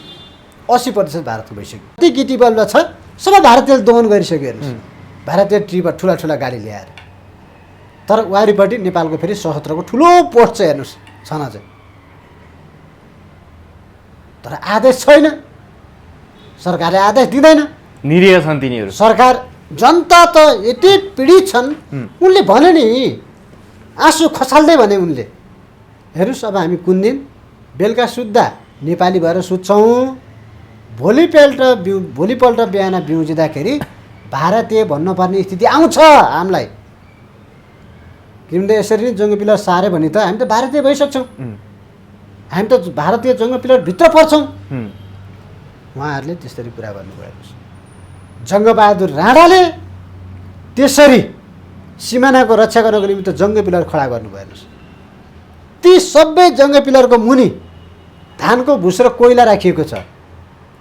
80% भारतको भइसक्यो। कति गिटी बल्ल छ सबै भारतीयले दोहन गरिसक्यो। हेर्नुहोस्, भारतीय ट्रिपर ठुला गाडी ल्याएर। तर वारिपट्टि नेपालको फेरि सशस्त्रको ठुलो पोस्ट छ। हेर्नुहोस्, छन चाहिँ, तर आदेश छैन, सरकारले आदेश दिँदैन, निरीह छन् तिनीहरू। सरकार जनता त यति पीडित छन्। उनले भने नि, आँसु खसाल्दै भने उनले, हेर्नुहोस् अब हामी कुन दिन बेलुका सुत्दा नेपाली भएर सुत्छौँ, भोलिपल्ट बिहान बिउजिँदाखेरि भारतीय भन्नुपर्ने स्थिति आउँछ हामीलाई। किनभने यसरी नै जङ्गे पिलर सार्यो भने त हामी त भारतीय भइसक्छौँ, हामी त भारतीय जङ्गे पिलर भित्र पर्छौँ। उहाँहरूले त्यसरी कुरा गर्नुभयो। जङ्गबहादुर राणाले त्यसरी सिमानाको रक्षा गर्नको निमित्त जङ्गे पिलर खडा गर्नुभयो। हेर्नुहोस्, ती सबै जङ्गे पिलरको मुनि धानको भुस र कोइला राखिएको छ।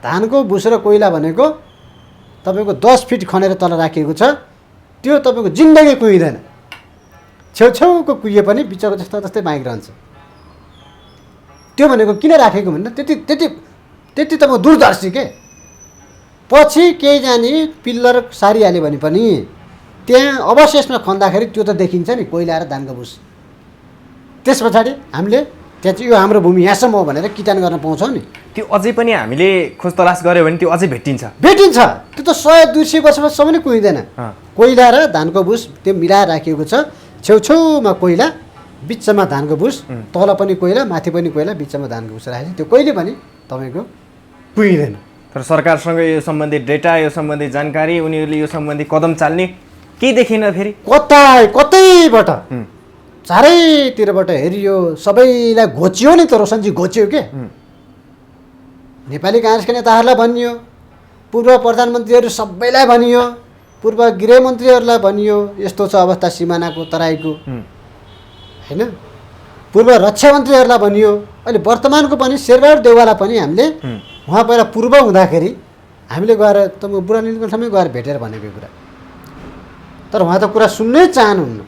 धानको भुस र कोइला भनेको तपाईँको 10 फिट खनेर तल राखिएको छ। त्यो तपाईँको जिन्दगी कुहिँदैन, छेउछेउको कुहिए पनि बिचको जस्तै बाइक रहन्छ। त्यो भनेको किन राखेको भन्दा त्यति तपाईँको दूरदर्शी के। पछि केही जानी पिल्लर सारिहाल्यो भने पनि त्यहाँ अवशेषमा खन्दाखेरि त्यो त देखिन्छ नि, कोइला र धानको भुस। त्यस पछाडि हामीले त्यहाँ चाहिँ यो हाम्रो भूमि यहाँसम्म हो भनेर किटान गर्न पाउँछौँ नि। त्यो अझै पनि हामीले खोज तलास गऱ्यो भने त्यो अझै भेटिन्छ। त्यो त 100-200 वर्षसम्म नै कुहिँदैन। कोइला र धानको भुस त्यो मिलाएर राखिएको छ। छेउछेउमा कोइला, बिचमा धानको भुस, तल पनि कोइला, माथि पनि कोइला, बिचमा धानको भुस राखेको छ। त्यो कहिले पनि तपाईँको कुहिँदैन। तर सरकारसँग यो सम्बन्धी डेटा, यो सम्बन्धी जानकारी, उनीहरूले यो सम्बन्धी कदम चाल्ने केही देखिन। फेरि कतैबाट चारैतिरबाट हेरियो, सबैलाई घोचियो नि त, रोशनजी घोचियो के। नेपाली काङ्ग्रेसका नेताहरूलाई भनियो, पूर्व प्रधानमन्त्रीहरू सबैलाई भनियो, पूर्व गृहमन्त्रीहरूलाई भनियो यस्तो छ अवस्था सिमानाको तराईको, होइन, पूर्व रक्षा मन्त्रीहरूलाई भनियो। अहिले वर्तमानको पनि शेरबहादुर देउवालाई पनि हामीले उहाँ पहिला पूर्व हुँदाखेरि हामीले गएर तपाईँ बुढा नीलकण्ठमै गएर भेटेर भनेको कुरा, तर उहाँ त कुरा सुन्नै चाहनुहुन्न।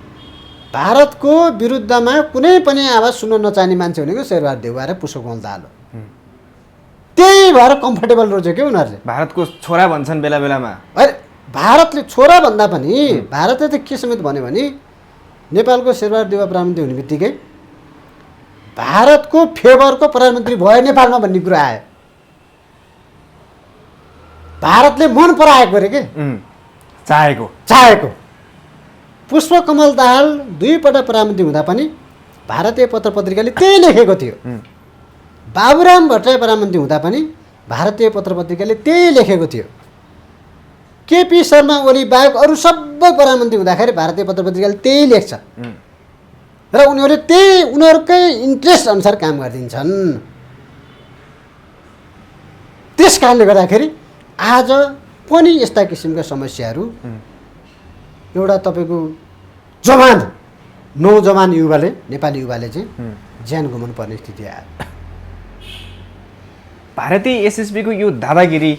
भारतको विरुद्धमा कुनै पनि आवाज सुन्न नचाहने मान्छे भनेको शेरबहादुर देउवा र पुष्पकमल दाहाल हो। त्यही भएर कम्फर्टेबल रोज्यो क्या उनीहरूले। भारतको छोरा भन्छन् बेला बेलामा। अरे भारतले छोरा भन्दा पनि भारतले त के समेत भन्यो भने नेपालको शेरबहादुर देउवा प्रधानमन्त्री हुने बित्तिकै भारतको फेभरको प्रधानमन्त्री भयो नेपालमा भन्ने कुरा आयो। भारतले मन पराएको अरे के चाहेको पुष्पकमल दाहाल 2 पटक प्रधानमन्त्री हुँदा पनि भारतीय पत्र पत्रिकाले त्यही लेखेको थियो। बाबुराम भट्टराई प्रधानमन्त्री हुँदा पनि भारतीय पत्र पत्रिकाले त्यही लेखेको थियो। केपी शर्मा ओली बाहेक अरू सबै प्रधानमन्त्री हुँदाखेरि भारतीय पत्र पत्रिकाले त्यही लेख्छ र उनीहरूले उनीहरूकै इन्ट्रेस्ट अनुसार काम गरिदिन्छन्। त्यस कारणले गर्दाखेरि आज पनि यस्ता किसिमका समस्याहरू एउटा तपाईँको नौजवान युवाले नेपाली युवाले चाहिँ ज्यान गुमाउनु पर्ने स्थिति आयो। भारतीय एसएसबीको यो दादागिरी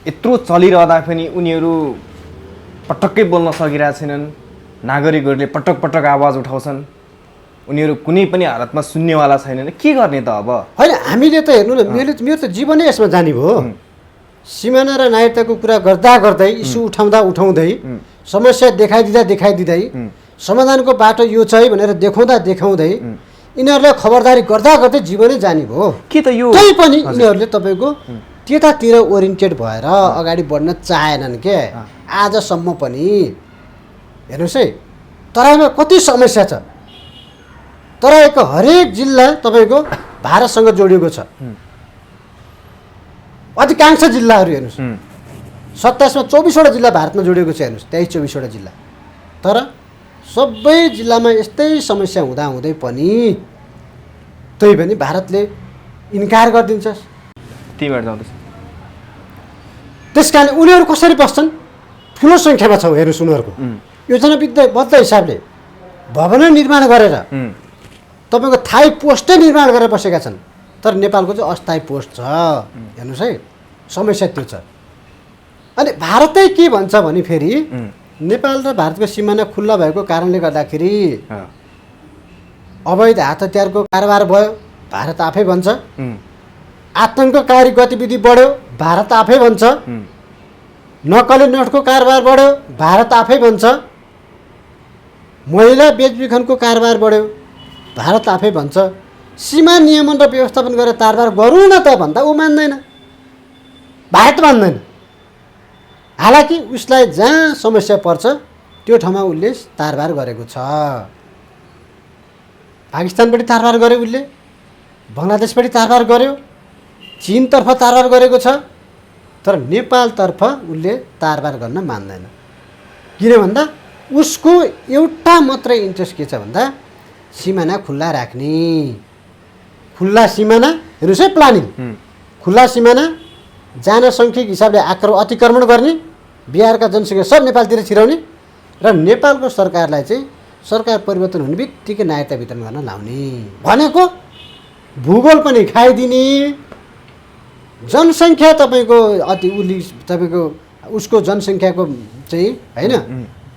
यत्रो चलिरहँदा पनि उनीहरू पटक्कै बोल्न सकिरहेका छैनन्। नागरिकहरूले पटक पटक आवाज उठाउँछन्, उनीहरू कुनै पनि हालतमा सुन्नेवाला छैनन्। के गर्ने त अब? होइन, हामीले त हेर्नु न, मेरो त जीवनै यसमा जाने भयो। सिमाना र नागरिकताको कुरा गर्दा गर्दै, इस्यु उठाउँदै समस्या देखाइदिँदै समाधानको बाटो यो छ है भनेर देखाउँदै यिनीहरूलाई खबरदारी गर्दा गर्दै जीवनै जाने भयो। के त यो त्यही पनि यिनीहरूले तपाईँको त्यतातिर ओरिएन्टेड भएर अगाडि बढ्न चाहेनन् के आजसम्म पनि। हेर्नुहोस् है, तराईमा कति समस्या छ। तराईको हरेक जिल्ला तपाईँको भारतसँग जोडिएको छ। अधिकांश जिल्लाहरू हेर्नुहोस्, 27मा 24वटा जिल्ला भारतमा जोडिएको छ। हेर्नुहोस्, 23-24वटा जिल्ला। तर सबै जिल्लामा यस्तै समस्या हुँदै पनि त्यही पनि भारतले इन्कार गरिदिन्छ। त्यहीबाट जाउँदैछ। त्यस कारण उनीहरू कसरी बस्छन्? ठुलो सङ्ख्यामा छ। हेर्नुहोस्, उनीहरूको योजनाबद्ध हिसाबले भवन निर्माण गरेर तपाईँको थाई पोस्टै निर्माण गरेर बसेका छन्। तर नेपालको चाहिँ अस्थायी पोस्ट छ। हेर्नुहोस् है, समस्या त्यो छ। अनि भारतै के भन्छ भने फेरि नेपाल र भारतको सिमाना खुल्ला भएको कारणले गर्दाखेरि अवैध हात हतियारको कारोबार भयो, भारत आफै भन्छ। आतङ्ककारी गतिविधि बढ्यो, भारत आफै भन्छ। नक्कली नोटको कारोबार बढ्यो, भारत आफै भन्छ। महिला बेचबिखनको कारोबार बढ्यो, भारत आफै भन्छ। सीमा नियमन र व्यवस्थापन गरेर तारबार गरौँ न त भन्दा ऊ मान्दैन, भारत मान्दैन। हालाकि उसलाई जहाँ समस्या पर्छ त्यो ठाउँमा उसले तारबार गरेको छ। पाकिस्तानपट्टि तारबार गर्यो उसले, बङ्गलादेशपट्टि तारबार गर्यो, चीनतर्फ तारबार गरेको छ। तर नेपालतर्फ उसले तारबार गर्न मान्दैन। किन भन्दा उसको एउटा मात्रै इन्ट्रेस्ट के छ भन्दा सिमाना खुल्ला राख्ने। खुल्ला सिमाना, हेर्नुहोस् है, प्लानिङ खुल्ला सिमाना, जनसङ्ख्यिक हिसाबले अतिक्रमण गर्ने, बिहारका जनसङ्ख्या सब नेपालतिर छिराउने र नेपालको सरकारलाई चाहिँ सरकार परिवर्तन हुने बित्तिकै नागरिकता वितरण गर्न लाउने भनेको। भूगोल पनि खाइदिने, जनसङ्ख्या तपाईँको तपाईँको उसको जनसङ्ख्याको चाहिँ होइन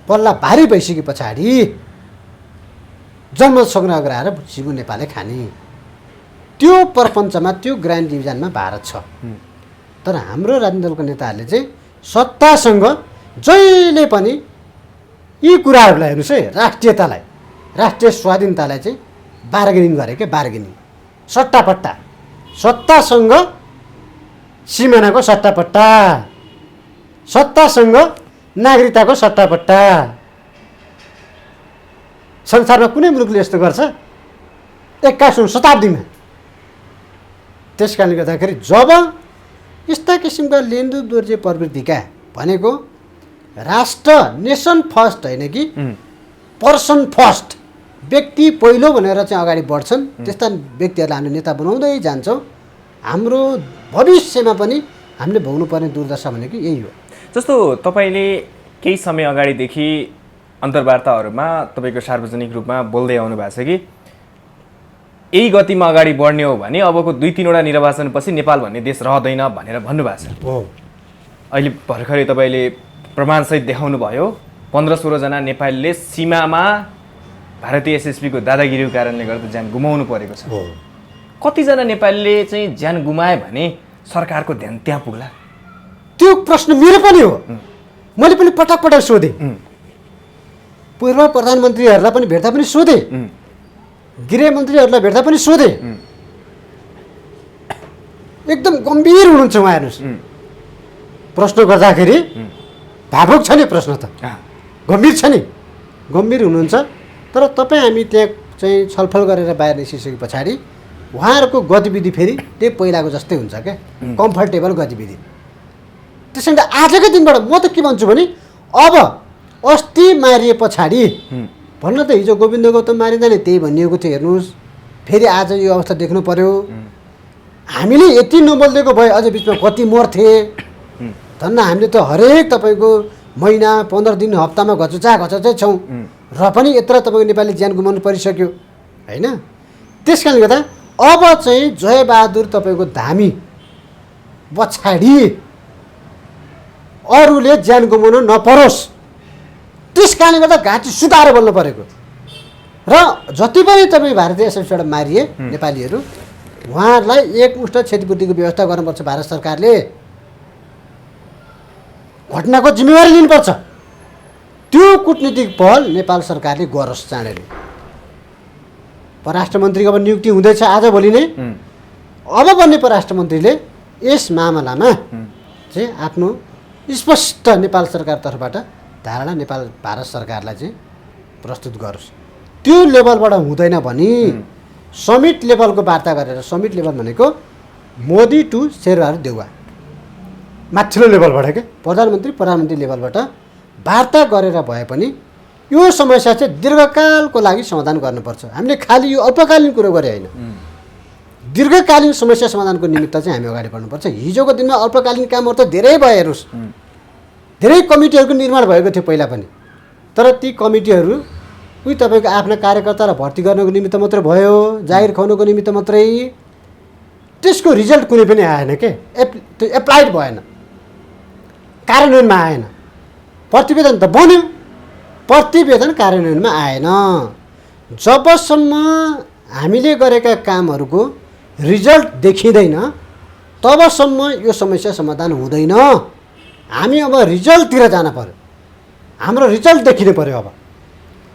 पल्ला भारी भइसके पछाडि जनमत सङ्ग्रह गराएर सिङ्गो नेपालले खाने। त्यो प्रपञ्चमा, त्यो ग्रान्ड डिभिजनमा भारत छ। तर हाम्रो राजनीतिक दलको नेताहरूले चाहिँ सत्तासँग जहिले पनि यी कुराहरूलाई, हेर्नुहोस् है, राष्ट्रियतालाई, राष्ट्रिय स्वाधीनतालाई चाहिँ बार्गेनिङ गरे के, बार्गेनिङ, सट्टापट्टा। सत्तासँग सिमानाको सट्टापट्टा, सत्तासँग नागरिकताको सट्टापट्टा। संसारमा कुनै मुलुकले यस्तो गर्छ 21औं शताब्दीमा? त्यस कारणले गर्दाखेरि जब यस्ता किसिमका लेन्दु दोर्जे प्रवृत्तिका भनेको राष्ट्र, नेसन फर्स्ट होइन कि पर्सन फर्स्ट, व्यक्ति पहिलो भनेर चाहिँ अगाडि बढ्छन्, त्यस्ता व्यक्तिहरूलाई हामीले नेता बनाउँदै जान्छौँ। हाम्रो भविष्यमा पनि हामीले भोग्नुपर्ने दुर्दशा भनेको यही हो। जस्तो तपाईँले केही समय अगाडिदेखि अन्तर्वार्ताहरूमा तपाईँको सार्वजनिक रूपमा बोल्दै आउनु भएको छ कि यही गतिमा अगाडि बढ्ने हो भने अबको 2-3वटा निर्वाचनपछि नेपाल भन्ने देश रहँदैन भनेर भन्नुभएको छ। अहिले भर्खरै तपाईँले प्रमाणसहित देखाउनु भयो, 15-16 जना नेपालीले सीमामा भारतीय एसएसबीको दादागिरीको कारणले गर्दा ज्यान गुमाउनु परेको छ। कतिजना नेपालीले चाहिँ ज्यान गुमाए भने सरकारको ध्यान त्यहाँ पुग्ला? त्यो प्रश्न मेरो पनि हो। मैले पनि पटक पटक सोधेँ, पूर्व प्रधानमन्त्रीहरूलाई पनि भेट्दा पनि सोधेँ, गृहमन्त्रीहरूलाई भेट्दा पनि सोधेँ। एकदम गम्भीर हुनुहुन्छ उहाँ। हेर्नुहोस्, प्रश्न गर्दाखेरि भावुक छ नि प्रश्न त, गम्भीर छ नि, गम्भीर हुनुहुन्छ। तर तपाईँ हामी त्यहाँ चाहिँ छलफल गरेर बाहिर निस्किसके पछाडि उहाँहरूको गतिविधि फेरि त्यही पहिलाको जस्तै हुन्छ क्या, कम्फर्टेबल गतिविधि। त्यसै कारण आजकै दिनबाट म त के भन्छु भने अब अस्ति मारिए पछाडि भन्न त हिजो गोविन्द गौतम मारिँदा नि त्यही भनिएको थियो, हेर्नुहोस् फेरि आज यो अवस्था देख्नु पर्यो। हामीले यति नबोलिदिएको भए अझ बिचमा कति मर्थे, धन्न हामीले त हरेक तपाईँको महिना 15 दिन हप्तामा घचुचा छौँ र पनि यत्र तपाईँको नेपाली ज्यान गुमाउनु परिसक्यो होइन। त्यस कारणले गर्दा अब चाहिँ जयबहादुर तपाईँको धामी पछाडि अरूले ज्यान गुमाउनु नपरोस्, त्यस कारणले गर्दा घाँटी सुताएर बोल्नु परेको। र जति पनि तपाईँ भारतीय एसएसबीबाट मारिए नेपालीहरू, उहाँहरूलाई एकमुष्ट क्षतिपूर्तिको व्यवस्था गर्नुपर्छ भारत सरकारले, घटनाको जिम्मेवारी लिनुपर्छ। त्यो कूटनीतिक पहल नेपाल सरकारले गरोस् चाँडै नै। परराष्ट्र मन्त्रीको अब नियुक्ति हुँदैछ आजभोलि नै। अब बन्ने परराष्ट्र मन्त्रीले यस मामलामा चाहिँ आफ्नो स्पष्ट नेपाल सरकार तर्फबाट धारणा नेपाल भारत सरकारलाई चाहिँ प्रस्तुत गरोस्। त्यो लेभलबाट हुँदैन भने समिट लेभलको वार्ता गरेर, समिट लेभल भनेको मोदी टु शेरबहादुर देउवा माथिल्लो लेभलबाट क्या, प्रधानमन्त्री लेभलबाट वार्ता गरेर भए पनि यो समस्या चाहिँ दीर्घकालको लागि समाधान गर्नुपर्छ। हामीले खालि यो अल्पकालीन कुरो गरे होइन, दीर्घकालीन समस्या समाधानको निमित्त चाहिँ हामी अगाडि बढ्नुपर्छ। हिजोको दिनमा अल्पकालीन कामहरू त धेरै भयो, हेर्नुहोस् धेरै कमिटीहरूको निर्माण भएको थियो पहिला पनि, तर ती कमिटीहरू उही तपाईँको आफ्ना कार्यकर्तालाई भर्ती गर्नको निमित्त मात्रै भयो, जागिर खुवाउनुको निमित्त मात्रै, त्यसको रिजल्ट कुनै पनि आएन के, त्यो एप्लाइड भएन, कार्यान्वयनमा आएन। प्रतिवेदन त बन्यो, प्रतिवेदन कार्यान्वयनमा आएन। जबसम्म हामीले गरेका कामहरूको रिजल्ट देखिँदैन तबसम्म यो समस्या समाधान हुँदैन। हामी अब रिजल्टतिर जान पर्यो, हाम्रो रिजल्ट देखिनु पर्यो, अब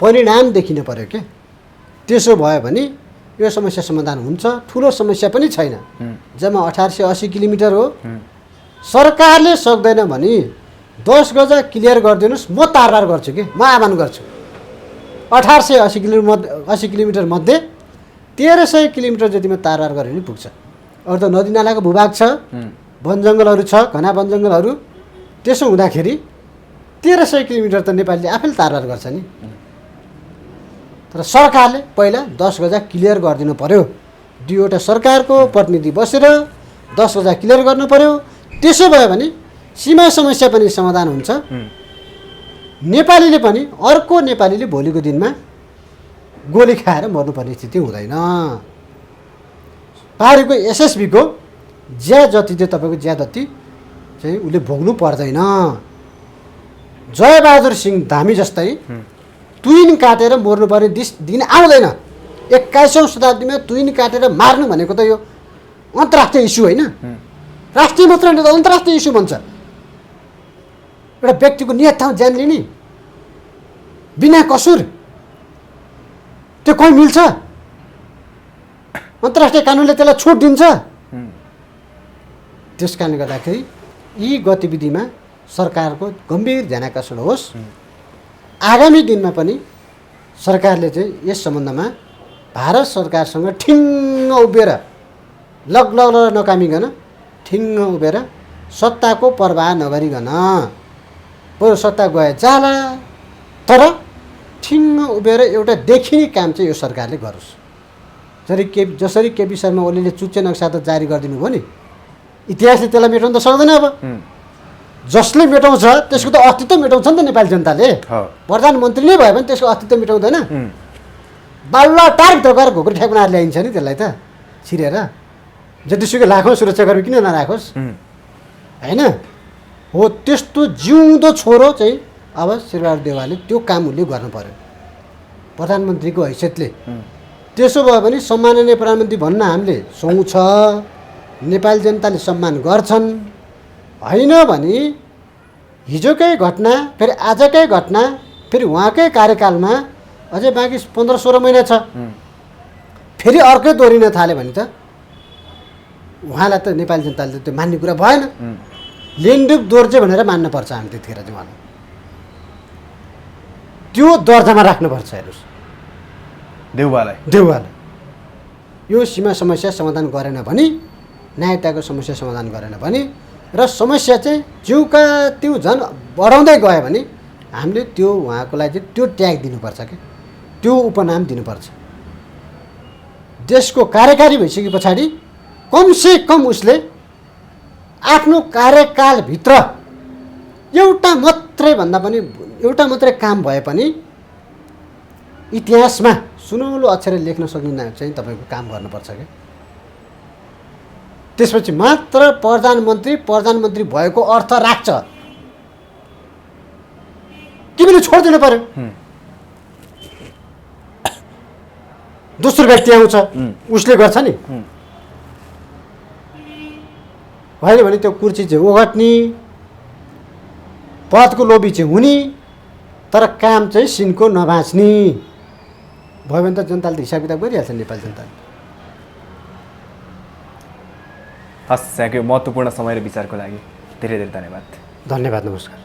परिणाम देखिनु पर्यो के। त्यसो भयो भने यो समस्या समाधान हुन्छ। ठुलो समस्या पनि छैन, जम्मा 1880 किलोमिटर हो। सरकारले सक्दैन भने 10 गजा क्लियर गरिदिनुहोस्, म तारबार गर्छु कि, म आह्वान गर्छु। 1880 किलोमिटर मध्ये 1300 किलोमिटर जतिमा तारबार गऱ्यो भने पुग्छ। अरू त नदी नालाको भूभाग छ, वन जङ्गलहरू छ, घना वन जङ्गलहरू। त्यसो हुँदाखेरि 1300 किलोमिटर त नेपालले आफैले तारबार गर्छ नि। तर सरकारले पहिला 10 गजा क्लियर गरिदिनु पर्यो। दुईवटा सरकारको प्रतिनिधि बसेर 10 गजा क्लियर गर्नु पर्यो। त्यसो भयो भने सीमा समस्या पनि समाधान हुन्छ। नेपालीले पनि, अर्को नेपालीले भोलिको दिनमा गोली खाएर मर्नुपर्ने स्थिति हुँदैन। पाहाडको एसएसबीको ज्या जति चाहिँ तपाईँको ज्यादती चाहिँ उसले भोग्नु पर्दैन। जयबहादुर सिंह धामी जस्तै तुइन काटेर मर्नुपर्ने दिन आउँदैन। 21औं शताब्दीमा तुइन काटेर मार्नु भनेको त यो अन्तर्राष्ट्रिय इस्यु होइन, राष्ट्रिय मात्र होइन, अन्तर्राष्ट्रिय इस्यु भन्छ। एउटा व्यक्तिको नियत ठाउँ ज्यान लिने बिना कसुर, त्यो कोही मिल्छ? अन्तर्राष्ट्रिय कानुनले त्यसलाई छुट दिन्छ? त्यस कारणले गर्दाखेरि यी गतिविधिमा सरकारको गम्भीर ध्यानाकर्षण होस्। आगामी दिनमा पनि सरकारले चाहिँ यस सम्बन्धमा भारत सरकारसँग ठिङ्ग उभिएर, लगलग नकामिकन ठिङ्ग उभिएर सत्ताको प्रवाह नगरिकन, बरु सत्ता गए जाला तर ठिङ्ग उभिएर एउटा देखिने काम चाहिँ यो सरकारले गरोस्। जसरी केपी शर्मा ओलीले चुच्चे नक्सा त जारी गरिदिनु भयो नि, इतिहासले त्यसलाई मेटाउन त सक्दैन। अब जसले मेटाउँछ त्यसको त अस्तित्व मेटाउँछ नि त नेपाली जनताले। प्रधानमन्त्री नै भयो भने त्यसको अस्तित्व मेटाउँदैन। बाल्ला टारभित्र गएर घोक्रो ठ्याक बनाएर ल्याइन्छ नि त्यसलाई त छिरेर, जतिसुकै लाखौँ सुरक्षाकर्मी किन नराखोस् होइन। हो त्यस्तो जिउँदो छोरो चाहिँ अब शेरबहादुर देउवाले त्यो काम उसले गर्नु पर्यो प्रधानमन्त्रीको हैसियतले। त्यसो भयो भने सम्माननीय प्रधानमन्त्री भन्न हामीले सुहाउँछ, नेपाली जनताले सम्मान गर्छन्। होइन भने हिजोकै घटना फेरि आजकै घटना फेरि उहाँकै कार्यकालमा अझै बाँकी 15-16 महिना छ, फेरि अर्कै दोहोरिन थाल्यो भने त उहाँलाई त नेपाली जनताले त्यो मान्ने कुरा भएन। लेनडुप दोर्जे भनेर मान्नुपर्छ हामी त्यतिखेर चाहिँ उहाँलाई त्यो दर्जामा राख्नुपर्छ हेर्नुहोस् देउवालाई यो सीमा समस्या समाधान गरेन भने न्यायताको समस्या समाधान गरेन भने र समस्या चाहिँ जिउका त्यो झन् बढाउँदै गयो भने हामीले त्यो उहाँको लागि चाहिँ त्यो ट्याग दिनुपर्छ क्या त्यो उपनाम दिनुपर्छ देशको कार्यकारी भइसके पछाडि कमसे कम उसले आफ्नो कार्यकालभित्र एउटा मात्रै काम भए पनि इतिहासमा सुनौलो अक्षर लेख्न सक्ने चाहिँ तपाईँको काम गर्नुपर्छ क्या त्यसपछि मात्र प्रधानमन्त्री भएको अर्थ राख्छ तिमीले छोडिदिनु पर्यो दोस्रो व्यक्ति आउँछ उसले गर्छ नि होइन भने त्यो कुर्सी चाहिँ ओगट्ने पदको लोभी चाहिँ हुने तर काम चाहिँ सिनको नबाँच्ने भयो भने त जनताले त हिसाब किताब गरिहाल्छ नेपाली जनताले हस् यहाँको महत्त्वपूर्ण समय र विचारको लागि धेरै धेरै धन्यवाद धन्यवाद नमस्कार